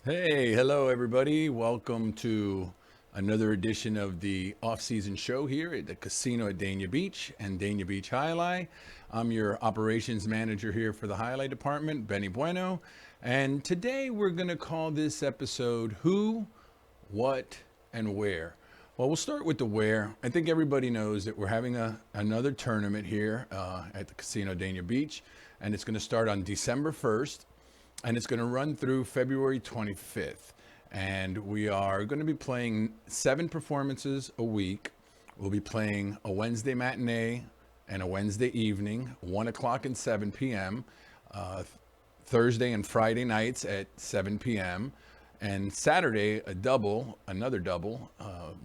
Hey, hello everybody. Welcome to another edition of the off-season show here at the casino at Dania Beach and Dania Beach Highlight. I'm your operations manager here for the Highlight Department, Benny Bueno, and today we're going to call this episode Who, What, and Where. Well, we'll start with the where. I think everybody knows that we're having another tournament here at the Casino Dania Beach, and it's going to start on December 1st and it's going to run through February 25th. And we are going to be playing 7 performances a week. We'll be playing a Wednesday matinee and a Wednesday evening, 1 o'clock and 7 p.m., Thursday and Friday nights at 7 p.m., and Saturday, another double,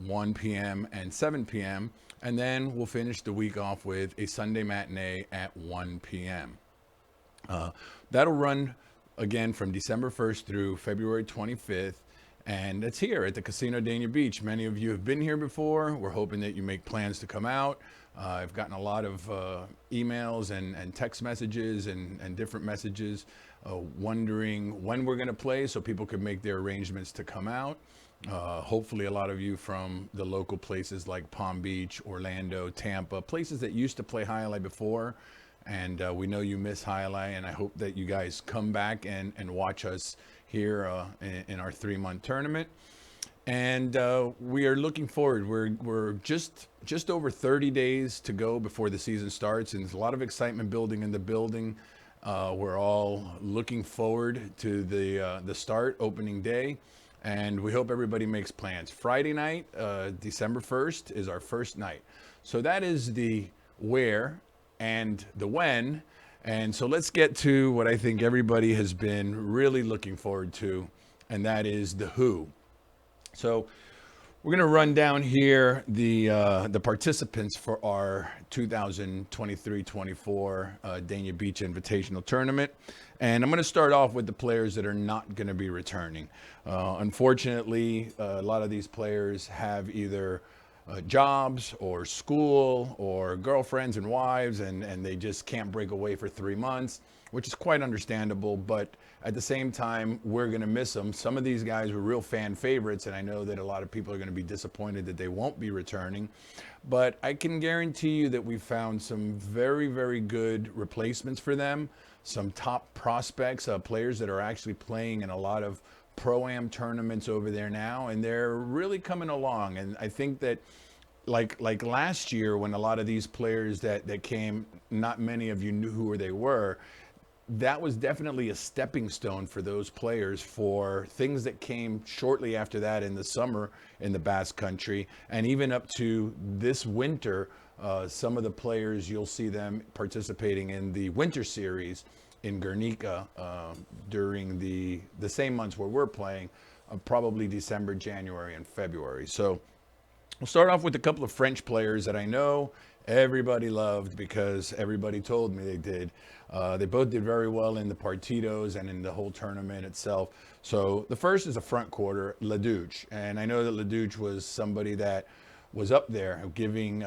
1 p.m. and 7 p.m., and then we'll finish the week off with a Sunday matinee at 1 p.m. That'll run again from December 1st through February 25th. And it's here at the Casino Dania Beach. Many of you have been here before. We're hoping that you make plans to come out. I've gotten a lot of emails and text messages and different messages wondering when we're going to play so people can make their arrangements to come out. Hopefully a lot of you from the local places like Palm Beach, Orlando, Tampa, places that used to play Highlight before. And we know you miss Highlight, and I hope that you guys come back and watch us here in our 3-month tournament. And we are looking forward. We're just over 30 days to go before the season starts, and there's a lot of excitement building in the building. We're all looking forward to the start, opening day, and we hope everybody makes plans. Friday night, December 1st, is our first night. So that is the where and the when. And so let's get to what I think everybody has been really looking forward to, and that is the who. So we're going to run down here the participants for our 2023-24 Dania Beach Invitational Tournament. And I'm going to start off with the players that are not going to be returning. Unfortunately, a lot of these players have either jobs or school or girlfriends and wives, and they just can't break away for 3 months, which is quite understandable. But at the same time, we're going to miss them. Some of these guys were real fan favorites, and I know that a lot of people are going to be disappointed that they won't be returning. But I can guarantee you that we found some very, very good replacements for them, some top prospects, players that are actually playing in a lot of Pro-Am tournaments over there now, and they're really coming along. And I think that like last year, when a lot of these players that came, not many of you knew who they were. That was definitely a stepping stone for those players for things that came shortly after that in the summer in the Basque Country, and even up to this winter. Some of the players, you'll see them participating in the Winter Series in Guernica during the same months where we're playing, probably December, January, and February. So we'll start off with a couple of French players that I know everybody loved because everybody told me they did. They both did very well in the partidos and in the whole tournament itself. So the first is a front quarter, Leduc. And I know that Leduc was somebody that was up there giving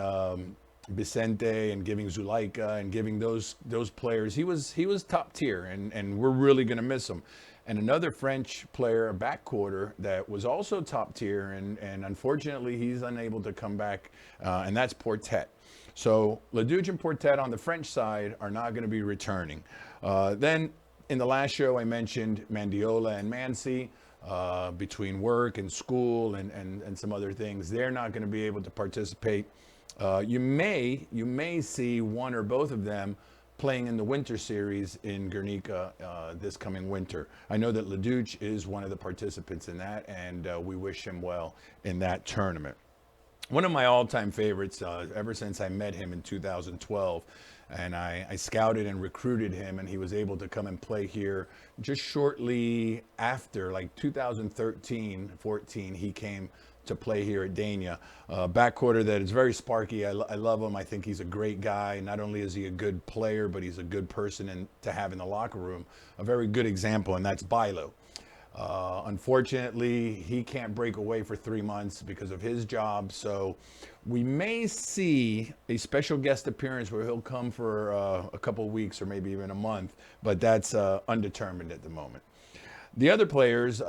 Vicente and giving Zulaika and giving those players. He was top tier, and we're really going to miss him. And another French player, a back quarter, that was also top tier, and unfortunately he's unable to come back, and that's Portet. So Leduc and Portet on the French side are not going to be returning. Then in the last show I mentioned Mandiola and Mansi. Between work and school and some other things, they're not going to be able to participate. You may see one or both of them playing in the Winter Series in Guernica this coming winter. I know that Leduc is one of the participants in that, and we wish him well in that tournament. One of my all-time favorites, ever since I met him in 2012, and I scouted and recruited him, and he was able to come and play here just shortly after, like 2013-14, he came to play here at Dania. Backquarter that is very sparky. I love him. I think he's a great guy. Not only is he a good player, but he's a good person and to have in the locker room. A very good example, and that's Bilo. Unfortunately, he can't break away for 3 months because of his job. So we may see a special guest appearance where he'll come for a couple weeks or maybe even a month, but that's undetermined at the moment. The other players,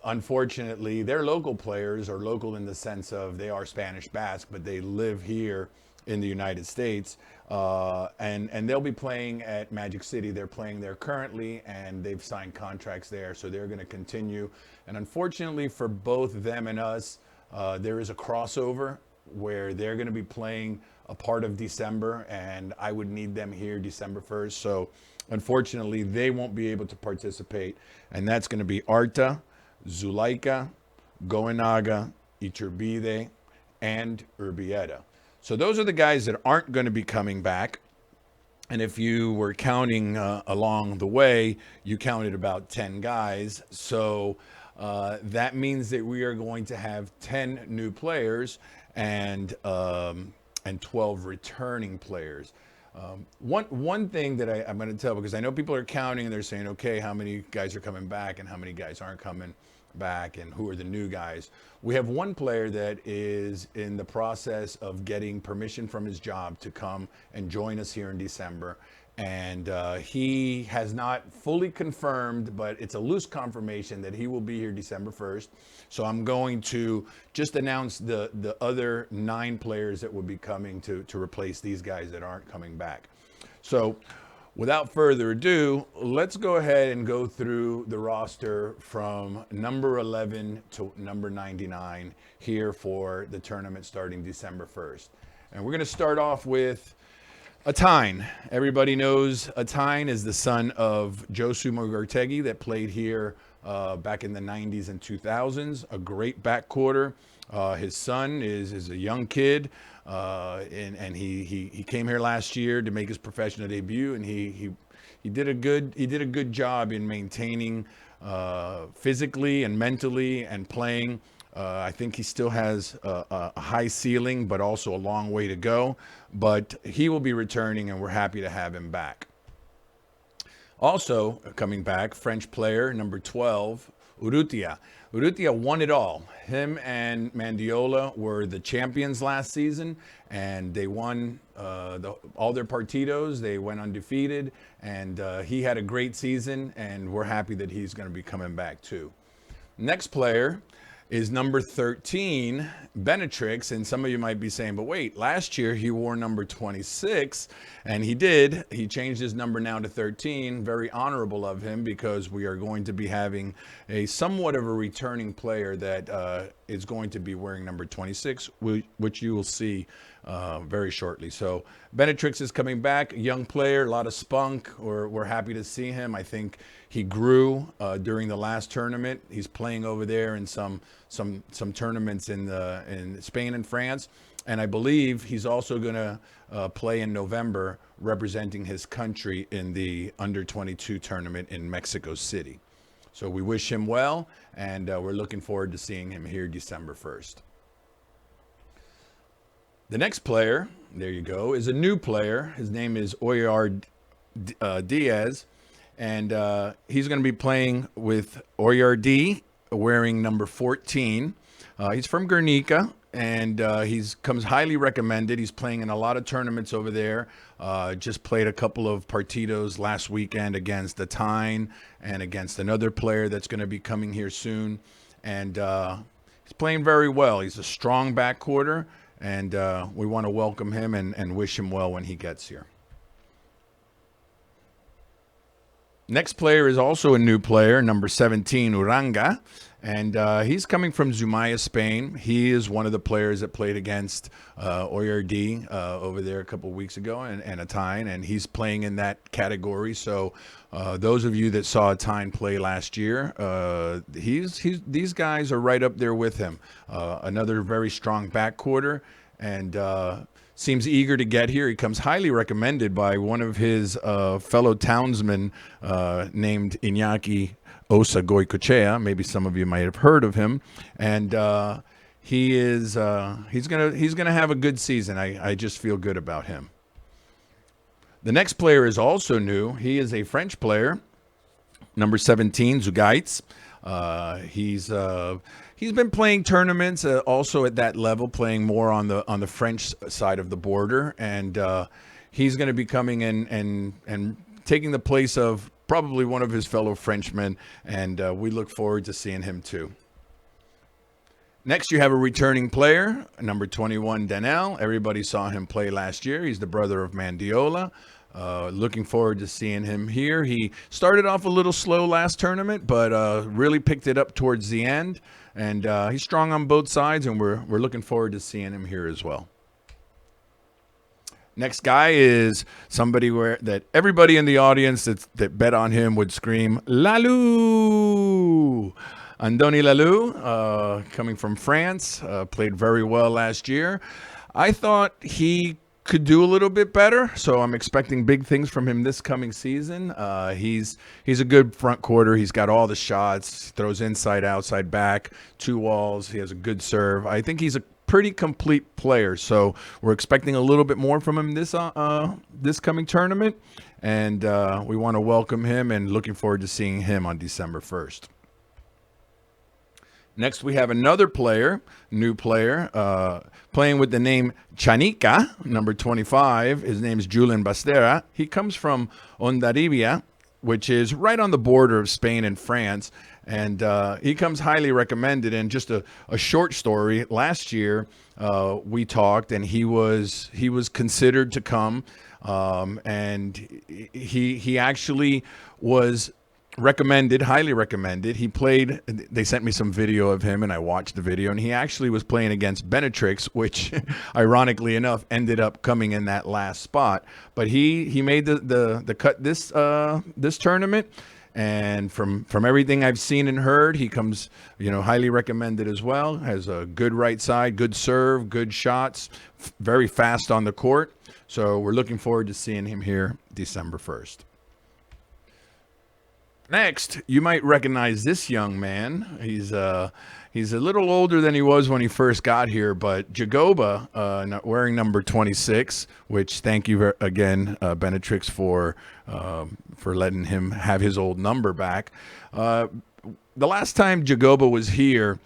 unfortunately, they're local players, or local in the sense of they are Spanish Basque, but they live here in the United States, and they'll be playing at Magic City. They're playing there currently, and they've signed contracts there, so they're going to continue. And unfortunately for both them and us, there is a crossover where they're going to be playing a part of December, and I would need them here December 1st. So unfortunately, they won't be able to participate, and that's going to be Arta, Zuleika, Goenaga, Iturbide, and Urbieta. So those are the guys that aren't going to be coming back. And if you were counting along the way, you counted about 10 guys. So that means that we are going to have 10 new players and 12 returning players. One thing that I'm going to tell, because I know people are counting and they're saying, okay, how many guys are coming back and how many guys aren't coming back and who are the new guys. We have one player that is in the process of getting permission from his job to come and join us here in December. And he has not fully confirmed, but it's a loose confirmation that he will be here December 1st. So I'm going to just announce the other 9 players that will be coming to replace these guys that aren't coming back. So without further ado, let's go ahead and go through the roster from number 11 to number 99 here for the tournament starting December 1st. And we're going to start off with Atine. Everybody knows Atine is the son of Josu Mugartegi that played here back in the 90s and 2000s. A great backcourter. His son is a young kid, and he came here last year to make his professional debut, and he did a good job in maintaining physically and mentally and playing. I think he still has a high ceiling, but also a long way to go. But he will be returning, and we're happy to have him back. Also coming back, French player number 12, Urrutia. Urrutia won it all. Him and Mandiola were the champions last season, and they won all their partidos. They went undefeated, and he had a great season, and we're happy that he's going to be coming back too. Next player is number 13, Benetrix. And some of you might be saying, but wait, last year he wore number 26, and he did. He changed his number now to 13. Very honorable of him, because we are going to be having a somewhat of a returning player that is going to be wearing number 26, which you will see very shortly. So Benetrix is coming back, a young player, a lot of spunk. We're happy to see him. I think he grew during the last tournament. He's playing over there in some tournaments in Spain and France, and I believe he's also going to play in November representing his country in the under-22 tournament in Mexico City. So we wish him well, and we're looking forward to seeing him here December 1st. The next player, there you go, is a new player. His name is Oyar Diaz, and he's going to be playing with Oyar D, wearing number 14. He's from Guernica, and he's comes highly recommended. He's playing in a lot of tournaments over there. Just played a couple of partidos last weekend against Atine and against another player that's going to be coming here soon. And he's playing very well. He's a strong backcourter, and we want to welcome him and wish him well when he gets here. Next player is also a new player, number 17, Uranga, and he's coming from Zumaya, Spain. He is one of the players that played against Oyar D over there a couple of weeks ago, and Atine, and he's playing in that category. So those of you that saw Atine play last year, these guys are right up there with him. Another very strong backcourter, and seems eager to get here. He comes highly recommended by one of his fellow townsmen named Iñaki Osa Goicochea. Maybe some of you might have heard of him. And he's gonna have a good season. I just feel good about him. The next player is also new. He is a French player, number 17, Zugaitz. He's been playing tournaments also at that level, playing more on the French side of the border, and he's going to be coming in and taking the place of probably one of his fellow Frenchmen, and we look forward to seeing him too. Next, you have a returning player, number 21, Danel. Everybody saw him play last year. He's the brother of Mandiola. Looking forward to seeing him here. He started off a little slow last tournament, but really picked it up towards the end. And he's strong on both sides, and we're looking forward to seeing him here as well. Next guy is somebody that everybody in the audience that bet on him would scream, Lalou! Andoni Lalou, coming from France, played very well last year. I thought he could do a little bit better, so I'm expecting big things from him this coming season. He's a good front quarter. He's got all the shots, throws inside, outside, back, 2 walls. He has a good serve. I think he's a pretty complete player, so we're expecting a little bit more from him this coming tournament, and we want to welcome him and looking forward to seeing him on December 1st. Next, we have another player, new player, playing with the name Chanica, number 25. His name is Julian Bastera. He comes from Hondarribia, which is right on the border of Spain and France. And he comes highly recommended. And just a short story, last year we talked, and he was considered to come. And he actually was recommended, highly recommended. He played, they sent me some video of him and I watched the video, and he actually was playing against Benetrix, which ironically enough ended up coming in that last spot. But he made the cut this tournament, and from everything I've seen and heard, he comes, highly recommended as well. Has a good right side, good serve, good shots, very fast on the court. So we're looking forward to seeing him here December 1st. Next, you might recognize this young man. He's a little older than he was when he first got here, but Jagoba, wearing number 26, which thank you again, Benetrix, for letting him have his old number back. The last time Jagoba was here,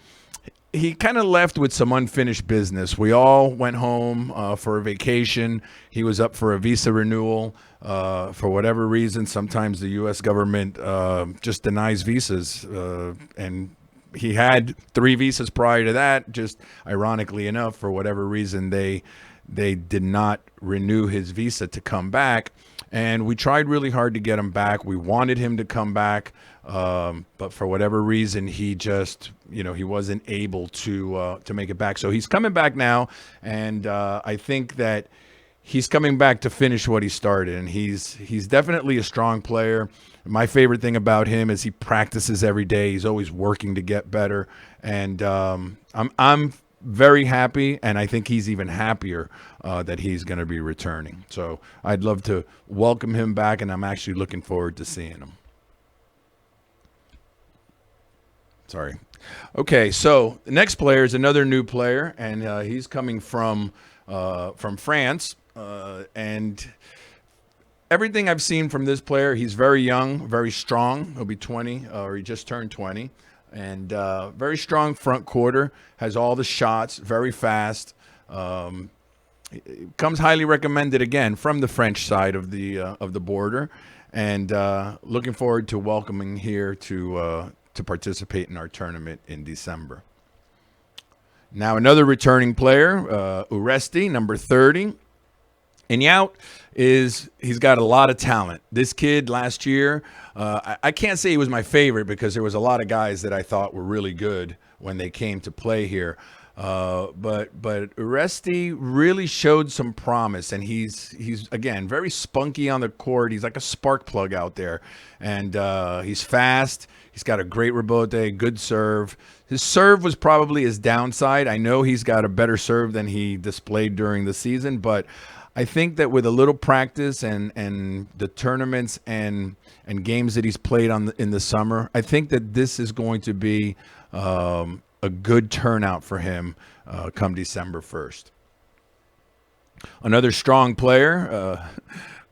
he kind of left with some unfinished business. We all went home for a vacation. He was up for a visa renewal. For whatever reason, sometimes the U.S. government just denies visas. And he had 3 visas prior to that. Just ironically enough, for whatever reason, they did not renew his visa to come back. And we tried really hard to get him back. We wanted him to come back. But for whatever reason, he just, he wasn't able to make it back. So he's coming back now, and I think that he's coming back to finish what he started. And he's definitely a strong player. My favorite thing about him is he practices every day. He's always working to get better, and I'm very happy, and I think he's even happier that he's going to be returning. So I'd love to welcome him back, and I'm actually looking forward to seeing him. Sorry. Okay, so the next player is another new player, and he's coming from France. And everything I've seen from this player, he's very young, very strong. He'll be 20, or he just turned 20. And very strong front quarter, has all the shots, very fast. Comes highly recommended again from the French side of the border. And looking forward to welcoming here to participate in our tournament in December. Now another returning player, Uresti, number 30. Iñaut he's got a lot of talent. This kid last year, I can't say he was my favorite because there was a lot of guys that I thought were really good when they came to play here. But Uresti really showed some promise, and he's again very spunky on the court. He's like a spark plug out there, and he's fast. He's got a great rebote, good serve. His serve was probably his downside. I know he's got a better serve than he displayed during the season, but I think that with a little practice and the tournaments and games that he's played in the summer, I think that this is going to be a good turnout for him come December 1st. Another strong player,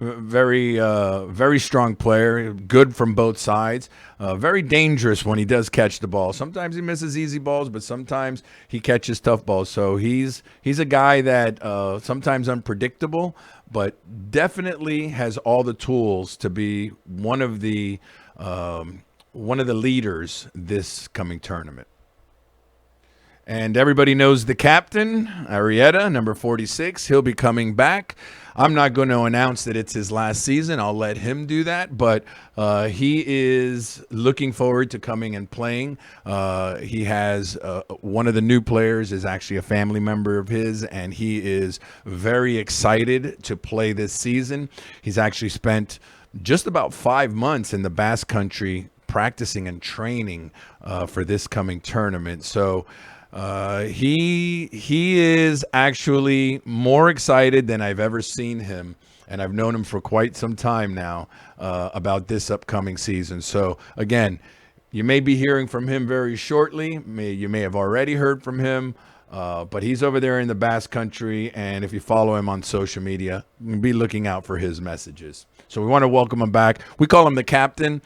very strong player, good from both sides. Very dangerous when he does catch the ball. Sometimes he misses easy balls, but sometimes he catches tough balls. So he's a guy that sometimes unpredictable, but definitely has all the tools to be one of the leaders this coming tournament. And everybody knows the captain, Arrieta, number 46. He'll be coming back. I'm not going to announce that it's his last season. I'll let him do that. But he is looking forward to coming and playing. He has one of the new players is actually a family member of his, and he is very excited to play this season. He's actually spent just about 5 months in the Basque Country practicing and training for this coming tournament. So he is actually more excited than I've ever seen him, and I've known him for quite some time now about this upcoming season. So again, you may be hearing from him very shortly. You may have already heard from him, but he's over there in the Basque Country, and if you follow him on social media, be looking out for his messages. So we want to welcome him back. We call him the captain,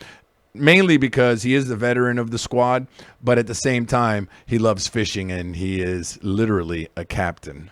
mainly because he is the veteran of the squad, but at the same time, he loves fishing, and he is literally a captain.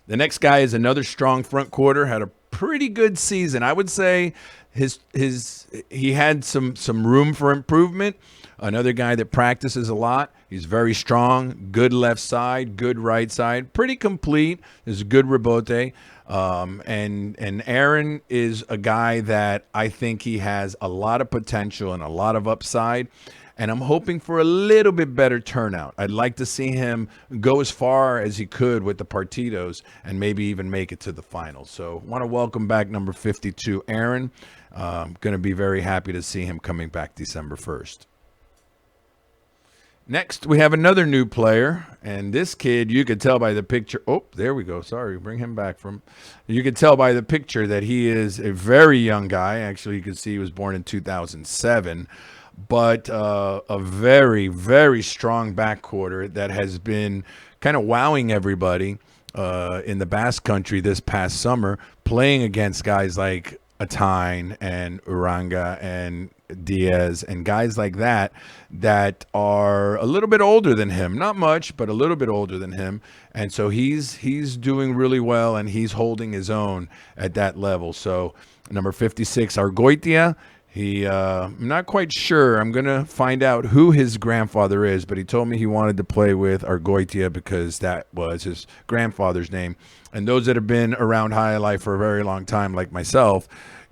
The next guy is another strong front quarter, had a pretty good season. I would say he had some room for improvement. Another guy that practices a lot. He's very strong, good left side, good right side, pretty complete. Is good rebote. And Aaron is a guy that I think he has a lot of potential and a lot of upside. And I'm hoping for a little bit better turnout. I'd like to see him go as far as he could with the Partidos and maybe even make it to the finals. So I want to welcome back number 52, Aaron. Going to be very happy to see him coming back December 1st. Next, we have another new player, and this kid, you could tell by the picture. Oh, there we go. Sorry, bring him back from. You could tell by the picture that he is a very young guy. Actually, you can see he was born in 2007, but a very, very strong back quarter that has been kind of wowing everybody in the Basque Country this past summer, playing against guys like Atine and Uranga and Diaz and guys like that are a little bit older than him. Not much, but a little bit older than him. And so he's doing really well, and he's holding his own at that level. So number 56, Argoitia. I'm not quite sure. I'm going to find out who his grandfather is, but he told me he wanted to play with Argoitia because that was his grandfather's name. And those that have been around High Life for a very long time, like myself,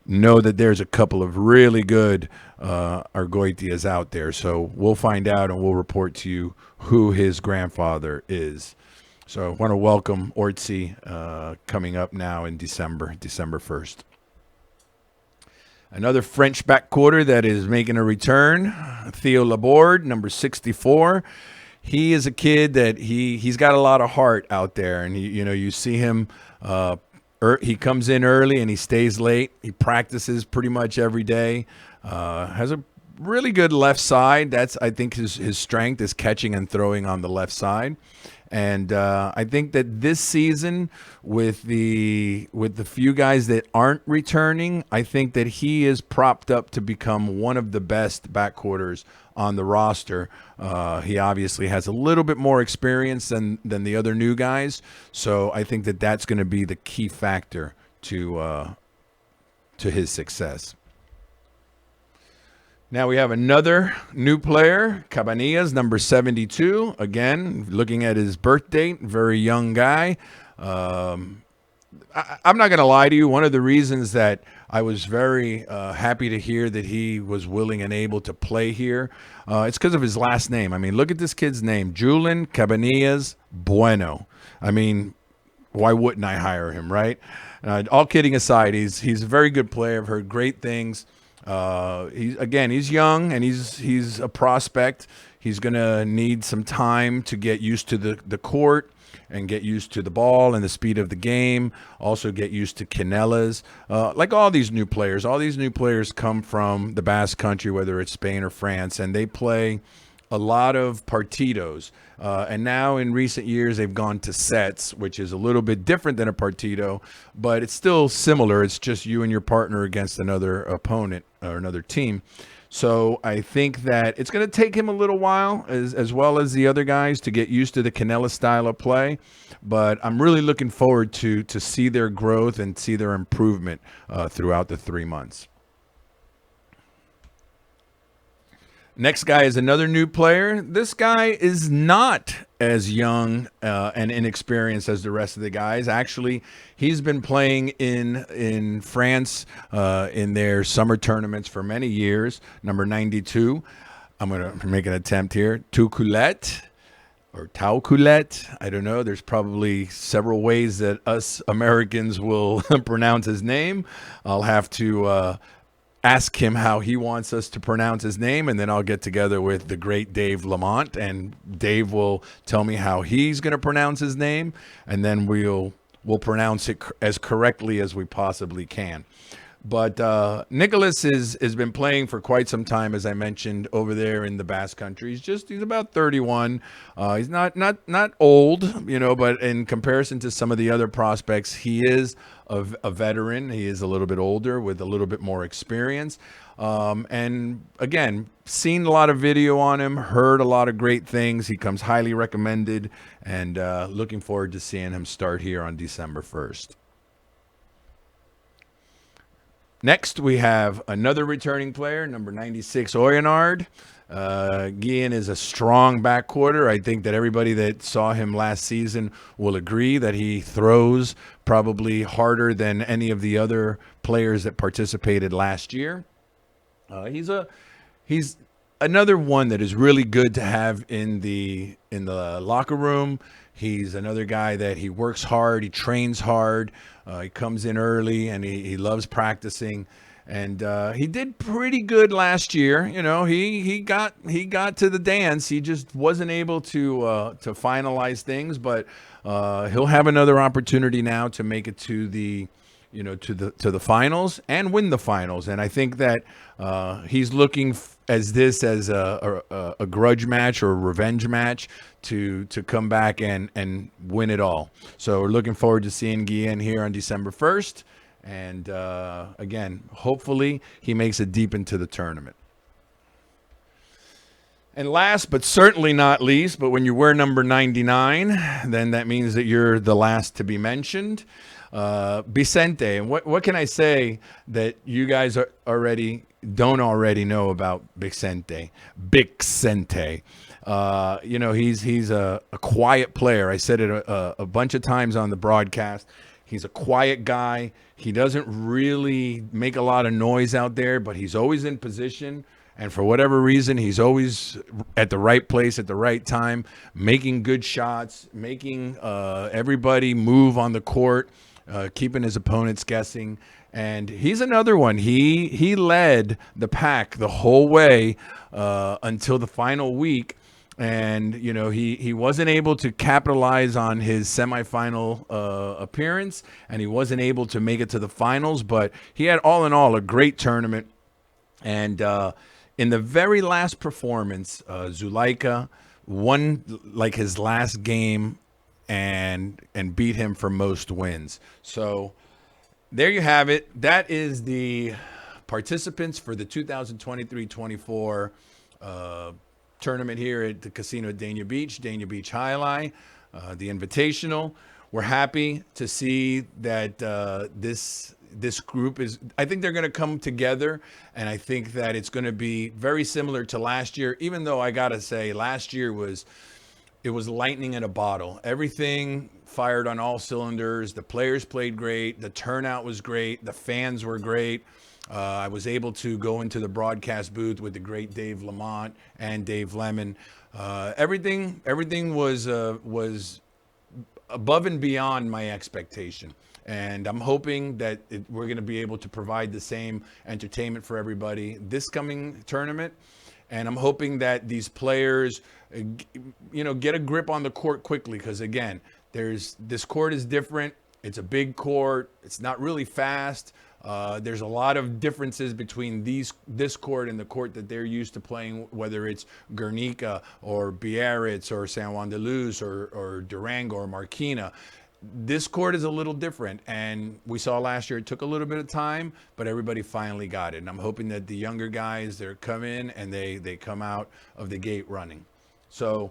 know that there's a couple of really good Argoitias out there. So we'll find out, and we'll report to you who his grandfather is. So I want to welcome Ortzi coming up now in December 1st. Another French back quarter that is making a return, Theo Laborde, number 64. He is a kid that he's got a lot of heart out there, and you see him. He comes in early and he stays late. He practices pretty much every day. Has a really good left side. That's, I think, his strength is catching and throwing on the left side. And I think that this season, with the few guys that aren't returning, I think that he is propped up to become one of the best backquarters on the roster. He obviously has a little bit more experience than the other new guys, so I think that that's going to be the key factor to his success. Now we have another new player, Cabanillas, number 72. Again, looking at his birth date, very young guy. I'm not going to lie to you. One of the reasons that I was very happy to hear that he was willing and able to play here, it's because of his last name. I mean, look at this kid's name, Julian Cabanillas Bueno. I mean, why wouldn't I hire him, right? All kidding aside, he's a very good player. I've heard great things. He's young and he's a prospect. He's going to need some time to get used to the court and get used to the ball and the speed of the game. Also get used to Canellas. Like all these new players come from the Basque Country, whether it's Spain or France, and they play a lot of partidos. And now in recent years, they've gone to sets, which is a little bit different than a partido, but it's still similar. It's just you and your partner against another opponent or another team. So I think that it's going to take him a little while, as well as the other guys, to get used to the Canella style of play. But I'm really looking forward to see their growth and see their improvement throughout the 3 months. Next guy is another new player. This guy is not as young and inexperienced as the rest of the guys. Actually, he's been playing in France in their summer tournaments for many years. Number 92. I'm going to make an attempt here. Toucoulette or Taucoulette. I don't know. There's probably several ways that us Americans will pronounce his name. I'll have to ask him how he wants us to pronounce his name, and then I'll get together with the great Dave Lamont, and Dave will tell me how he's going to pronounce his name, and then we'll pronounce it as correctly as we possibly can. But Nicholas has been playing for quite some time, as I mentioned, over there in the Basque Country. He's about 31. He's not old, but in comparison to some of the other prospects, he is a veteran. He is a little bit older with a little bit more experience. And again, seen a lot of video on him, heard a lot of great things. He comes highly recommended, and looking forward to seeing him start here on December 1st. Next, we have another returning player, number 96, Oyonard. Guillen is a strong backcourter. I think that everybody that saw him last season will agree that he throws probably harder than any of the other players that participated last year. He's another one that is really good to have in the locker room. He's another guy that he works hard, he trains hard, he comes in early, and he loves practicing. And he did pretty good last year. He got to the dance. He just wasn't able to finalize things. But he'll have another opportunity now to make it to the to the finals and win the finals. And I think that he's looking as a grudge match or a revenge match to come back and win it all. So we're looking forward to seeing Guillen here on December 1st. And again, hopefully he makes it deep into the tournament. And last but certainly not least, but when you wear number 99, then that means that you're the last to be mentioned. Vicente. And what can I say that you guys don't already know about Vicente? Vicente. He's a quiet player. I said it a bunch of times on the broadcast. He's a quiet guy. He doesn't really make a lot of noise out there, but he's always in position. And for whatever reason, he's always at the right place at the right time, making good shots, making everybody move on the court, keeping his opponents guessing. And he's another one. He led the pack the whole way until the final week. And, he wasn't able to capitalize on his semifinal appearance, and he wasn't able to make it to the finals. But he had, all in all, a great tournament. And in the very last performance, Zuleika won like his last game and beat him for most wins. So there you have it. That is the participants for the 2023-24 tournament here at the Casino at Dania Beach High Lie, the Invitational. We're happy to see that this group I think they're going to come together, and I think that it's going to be very similar to last year, even though I got to say last year was lightning in a bottle. Everything fired on all cylinders. The players played great. The turnout was great. The fans were great. I was able to go into the broadcast booth with the great Dave Lamont and Dave Lemon. Everything was above and beyond my expectation. And I'm hoping that we're going to be able to provide the same entertainment for everybody this coming tournament. And I'm hoping that these players, get a grip on the court quickly. Because, again, this court is different. It's a big court. It's not really fast. There's a lot of differences between this court and the court that they're used to playing, whether it's Guernica or Biarritz or San Juan de Luz or Durango or Marquina. This court is a little different, and we saw last year it took a little bit of time, but everybody finally got it. And I'm hoping that the younger guys, they come in and they come out of the gate running. So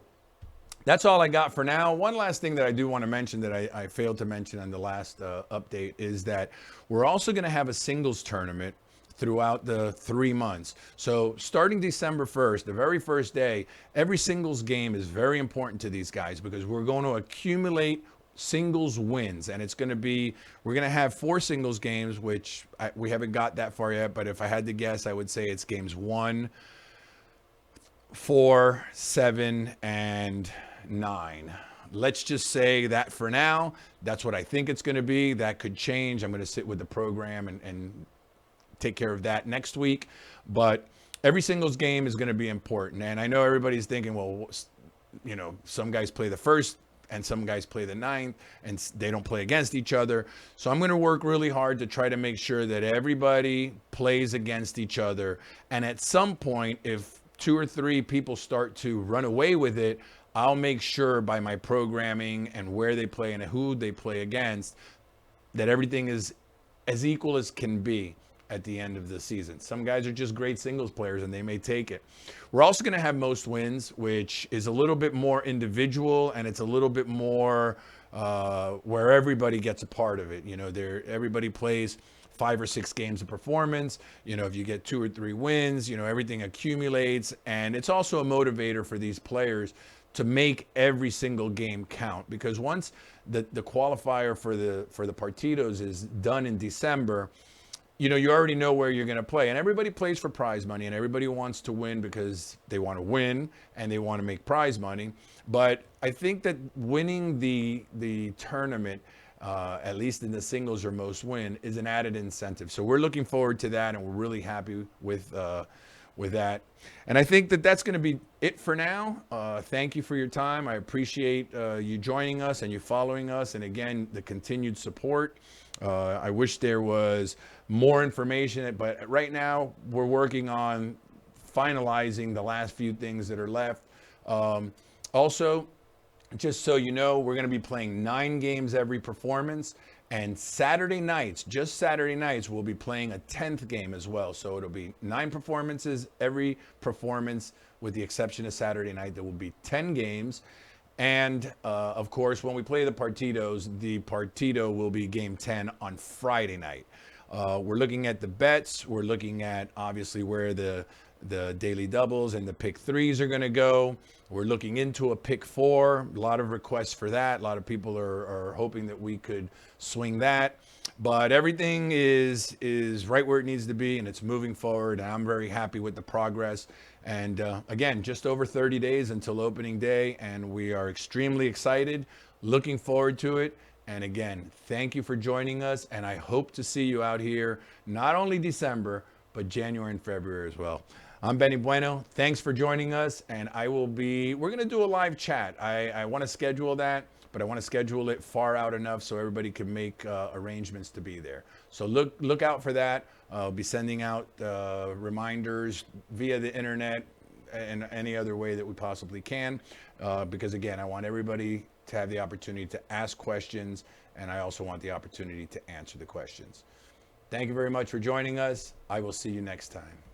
that's all I got for now. One last thing that I do want to mention that I failed to mention on the last update is that we're also going to have a singles tournament throughout the 3 months. So starting December 1st, the very first day, every singles game is very important to these guys because we're going to accumulate singles wins, and it's going to be, we're going to have 4 singles games, which we haven't got that far yet, but if I had to guess, I would say it's games 1, 4, 7, and 9. Let's just say that for now, that's what I think it's going to be. That could change. I'm going to sit with the program and take care of that next week, but every singles game is going to be important. And I know everybody's thinking, well, you know, some guys play the first and some guys play the 9th and they don't play against each other. So I'm going to work really hard to try to make sure that everybody plays against each other. And at some point, if 2 or 3 people start to run away with it, I'll make sure by my programming and where they play and who they play against that everything is as equal as can be at the end of the season. Some guys are just great singles players and they may take it. We're also going to have most wins, which is a little bit more individual, and it's a little bit more where everybody gets a part of it. You know, everybody plays 5 or 6 games of performance. You know, if you get 2 or 3 wins, you know, everything accumulates, and it's also a motivator for these players to make every single game count, because once the qualifier for the partidos is done in December, you know, you already know where you're going to play, and everybody plays for prize money, and everybody wants to win because they want to win and they want to make prize money. But I think that winning the tournament, at least in the singles or most win, is an added incentive. So we're looking forward to that, and we're really happy with that. And I think that that's going to be it for now. Thank you for your time. I appreciate you joining us and you following us, and again, the continued support. I wish there was more information, but right now we're working on finalizing the last few things that are left. Also, just so you know, we're going to be playing 9 games every performance, and Saturday nights, just Saturday nights, we'll be playing a 10th game as well. So it'll be 9 performances every performance, with the exception of Saturday night. There will be 10 games. And of course, when we play the partido will be game 10 on Friday night. We're looking at the bets. We're looking at obviously where the daily doubles and the pick 3s are going to go. We're looking into a pick 4. A lot of requests for that. A lot of people are hoping that we could swing that. But everything is right where it needs to be, and it's moving forward. And I'm very happy with the progress. And again, just over 30 days until opening day, and we are extremely excited, looking forward to it. And again, thank you for joining us, and I hope to see you out here, not only December, but January and February as well. I'm Benny Bueno. Thanks for joining us, and we're going to do a live chat. I want to schedule that, but I want to schedule it far out enough so everybody can make arrangements to be there. So look out for that. I'll be sending out reminders via the internet and any other way that we possibly can, because again, I want everybody to have the opportunity to ask questions, and I also want the opportunity to answer the questions. Thank you very much for joining us. I will see you next time.